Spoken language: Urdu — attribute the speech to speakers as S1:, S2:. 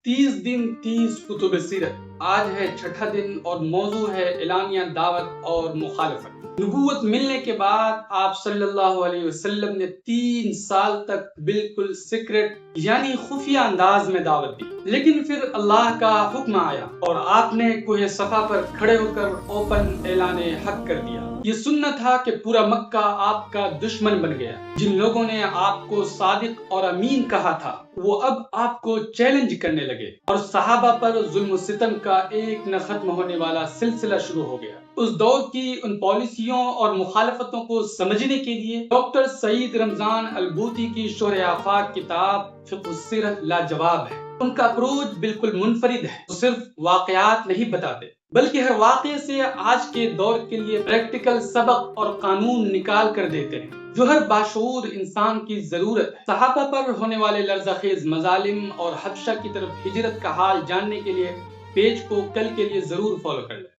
S1: 30 دن 30 کتب سیرت، آج ہے چھٹا دن اور موضوع ہے اعلانیہ دعوت اور مخالفت۔ نبوت ملنے کے بعد آپ صلی اللہ علیہ وسلم نے 3 سال تک بالکل سیکرٹ یعنی خفیہ انداز میں دعوت دی، لیکن پھر اللہ کا حکم آیا اور آپ نے کوہ صفا پر کھڑے ہو کر اوپن اعلان حق کر دیا۔ یہ سننا تھا کہ پورا مکہ آپ کا دشمن بن گیا۔ جن لوگوں نے آپ کو صادق اور امین کہا تھا وہ اب آپ کو چیلنج کرنے لگے، اور صحابہ پر ظلم و ستم کا ایک نہ ختم ہونے والا سلسلہ شروع ہو گیا۔ اس دور کی ان پالیسیوں اور مخالفتوں کو سمجھنے کے لیے ڈاکٹر سعید رمضان البوطی کی شرح آفاق کتاب فقہ السیرت لاجواب ہے۔ ان کا اپروچ بالکل منفرد ہے۔ وہ صرف واقعات نہیں بتاتے بلکہ ہر واقعے سے آج کے دور کے لیے پریکٹیکل سبق اور قانون نکال کر دیتے ہیں جو ہر باشعور انسان کی ضرورت ہے۔ صحابہ پر ہونے والے لرزہ خیز مظالم اور حبشہ کی طرف ہجرت کا حال جاننے کے لیے پیج کو کل کے لیے ضرور فالو کر لیں۔